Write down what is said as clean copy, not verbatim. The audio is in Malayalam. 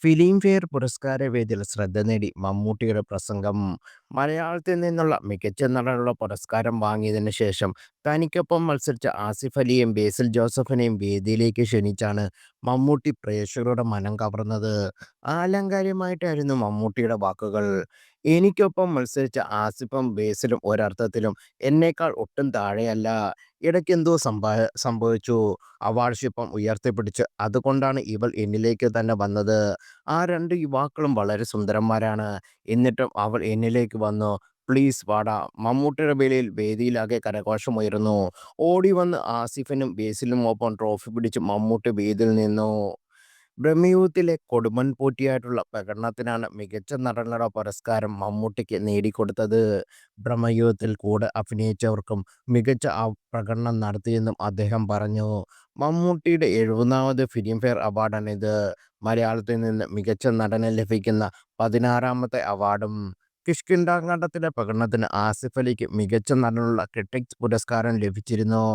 ഫിലിംഫെയർ പുരസ്കാര വേദിയിൽ ശ്രദ്ധ നേടി മമ്മൂട്ടിയുടെ പ്രസംഗം. മലയാളത്തിൽ നിന്നുള്ള മികച്ച നടനുള്ള പുരസ്കാരം വാങ്ങിയതിനു ശേഷം തനിക്കൊപ്പം മത്സരിച്ച ആസിഫ് അലിയെയും ബേസിൽ ജോസഫിനെയും വേദിയിലേക്ക് ക്ഷണിച്ചാണ് മമ്മൂട്ടി പ്രേക്ഷകരുടെ മനം കവർന്നത്. ആലങ്കാരികമായിട്ടായിരുന്നു മമ്മൂട്ടിയുടെ വാക്കുകൾ. എനിക്കൊപ്പം മത്സരിച്ച ആസിഫും ബേസിലും ഒരർത്ഥത്തിലും എന്നേക്കാൾ ഒട്ടും താഴെയല്ല. ഇടയ്ക്കെന്തോ സംഭവിച്ചു. അവാർഡ് ശില്പം ഉയർത്തിപ്പിടിച്ച് അതുകൊണ്ടാണ് ഇവൾ എന്നിലേക്ക് തന്നെ വന്നത്. ആ രണ്ട് യുവാക്കളും വളരെ സുന്ദരന്മാരാണ്. എന്നിട്ടും അവൾ എന്നിലേക്ക് വന്നു. പ്ലീസ് വാടാ. മമ്മൂട്ടിയുടെ വിളിയിൽ വേദിയിലാകെ കരഘോഷമുയർന്നു. ഓടി വന്ന് ആസിഫിനും ബേസിലിനുമൊപ്പം ട്രോഫി പിടിച്ച് മമ്മൂട്ടി വേദിയിൽ നിന്നു. ബ്രഹ്മയുഗത്തിലെ കൊടുമൺ പോറ്റിയായിട്ടുള്ള പ്രകടനത്തിനാണ് മികച്ച നടനുള്ള പുരസ്കാരം മമ്മൂട്ടിക്ക് നേടിക്കൊടുത്തത്. ബ്രഹ്മയുഗത്തിൽ കൂടെ അഭിനയിച്ചവർക്കും മികച്ച പ്രകടനം നടത്തിയെന്നും അദ്ദേഹം പറഞ്ഞു. മമ്മൂട്ടിയുടെ 70ാമത് ഫിലിംഫെയർ അവാർഡാണിത്. മലയാളത്തിൽ നിന്ന് മികച്ച നടന് ലഭിക്കുന്ന 16ാമത്തെ അവാർഡും. കിഷ്കിന്ധാകാണ്ഡത്തിലെ പ്രകടനത്തിന് ആസിഫ് അലിക്ക് മികച്ച നടനുള്ള ക്രിട്ടിക്സ് പുരസ്കാരം ലഭിച്ചിരുന്നു.